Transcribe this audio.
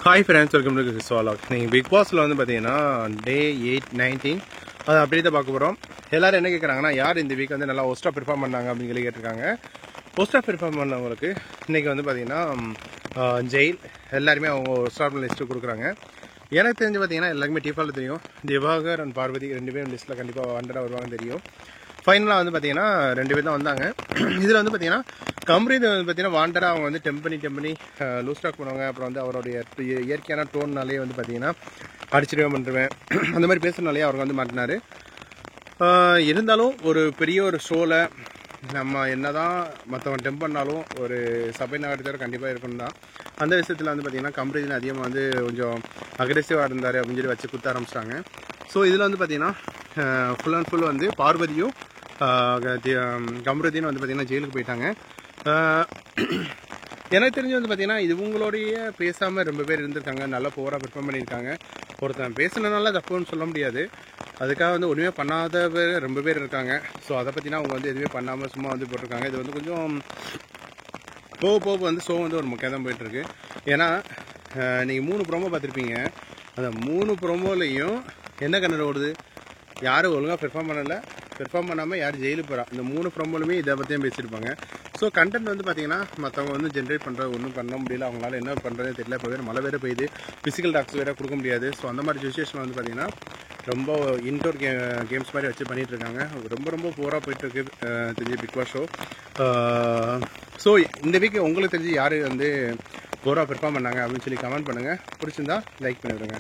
Hi friends, welcome to this vlog. நீங்கள் big பாஸ்ல வந்து பார்த்தீங்கன்னா டே 8-19 அது அப்படியே தான் பார்க்க போகிறோம். எல்லாரும் என்ன கேட்குறாங்கன்னா, யார் இந்த வீக் வந்து நல்லா ஹோஸ்ட்டாக பெர்ஃபார்ம் பண்ணாங்க அப்படின்னு சொல்லி கேட்டிருக்காங்க. ஹோஸ்ட்டாக பெர்ஃபார்ம் பண்ணவங்களுக்கு இன்றைக்கி வந்து பார்த்தீங்கன்னா ஜெயில் எல்லாருமே அவங்க ஹோஸ்டாக லிஸ்ட்டு கொடுக்குறாங்க. எனக்கு தெரிஞ்சு பார்த்தீங்கன்னா எல்லாருக்குமே டிஃபால்ட் தெரியும். திவாகர் அண்ட் பார்வதி ரெண்டு பேரும் லிஸ்ட்டில் கண்டிப்பாக ஹண்ட்ரடாக வருவாங்க தெரியும். ஃபைனலாக வந்து பார்த்தீங்கன்னா 2 பேர் தான் வந்தாங்க. இதில் வந்து பார்த்தீங்கன்னா கம்ரீத் வந்து பார்த்தீங்கன்னா வாண்டடாக அவங்க வந்து டெம்ப் பண்ணி லூஸ் டாக் பண்ணுவாங்க. அப்புறம் வந்து அவருடைய இயற்கையான டோன்னாலே வந்து பார்த்தீங்கன்னா அடிச்சிடுவேன் பண்ணுறேன் அந்த மாதிரி பேசுகிறனாலே அவர் வந்து மாட்டினார். இருந்தாலும் ஒரு பெரிய ஒரு ஷோவில் நம்ம என்ன தான் மற்றவங்க டெம்ப் பண்ணாலும் ஒரு சபை நகரத்தோட கண்டிப்பாக இருக்கணும் தான். அந்த விஷயத்தில் வந்து பார்த்திங்கன்னா கம்ரீதின் அதிகமாக வந்து கொஞ்சம் அக்ரெசிவாக இருந்தார் அப்படின்னு சொல்லி வச்சு குத்த ஆரம்பிச்சிட்டாங்க. ஸோ இதில் வந்து பார்த்திங்கன்னா ஃபுல் அண்ட் ஃபுல் வந்து பார்வதியும் கம்ரீதியும் வந்து பார்த்திங்கன்னா ஜெயிலுக்கு போயிட்டாங்க. எனக்கு தெரிஞ்சு வந்து பார்த்தீங்கன்னா இவங்களோடைய பேசாமல் ரொம்ப பேர் இருந்திருக்காங்க, நல்லா போராக பெர்ஃபார்ம் பண்ணியிருக்காங்க. ஒருத்தன் பேசுனதுனால தப்புன்னு சொல்ல முடியாது, அதுக்காக வந்து ஒன்றுமே பண்ணாத பேர் ரொம்ப பேர் இருக்காங்க. ஸோ அதை பற்றினா அவங்க வந்து எதுவுமே பண்ணாமல் சும்மா வந்து போட்டிருக்காங்க. இது வந்து கொஞ்சம் போக வந்து ஷோ வந்து ஒரு முக்கியம் தான் போயிட்டுருக்கு. ஏன்னா நீங்கள் 3 ப்ரோமோ பார்த்துருப்பீங்க. அந்த 3 ப்ரோமோலையும் என்ன கண்ணட ஓடுது, யாரும் ஒழுங்காக பெர்ஃபார்ம் பண்ணாமல் யார் ஜெயிலுக்கு போகிறா, இந்த 3 ப்ரோமோலுமே இதை பற்றியும் பேசியிருப்பாங்க. ஸோ கண்டென்ட் வந்து பார்த்தீங்கன்னா மற்றவங்க வந்து ஜென்ரேட் பண்ணுறது ஒன்றும் பண்ண முடியல, அவங்களால என்ன பண்ணுறதே தெரியல. இப்போ வேறு மழை வேறு பெய்யுது, ஃபிசிக்கல் டாக்ஸ் வேறு கொடுக்க முடியாது. ஸோ அந்த மாதிரி சுச்சுவேஷன் வந்து பார்த்தீங்கன்னா ரொம்ப இன்டோர் கேம்ஸ் மாதிரி வச்சு பண்ணிகிட்ருக்காங்க. ரொம்ப போராக போயிட்டுருக்கு தெரிஞ்சு பிக் பாஸ் ஷோ. ஸோ இந்த வீக் உங்களுக்கு தெரிஞ்சு யார் வந்து போராக பெர்ஃபார்ம் பண்ணாங்க அப்படின்னு சொல்லி கமெண்ட் பண்ணுங்கள். பிடிச்சிருந்தா லைக் பண்ணிவிடுங்க.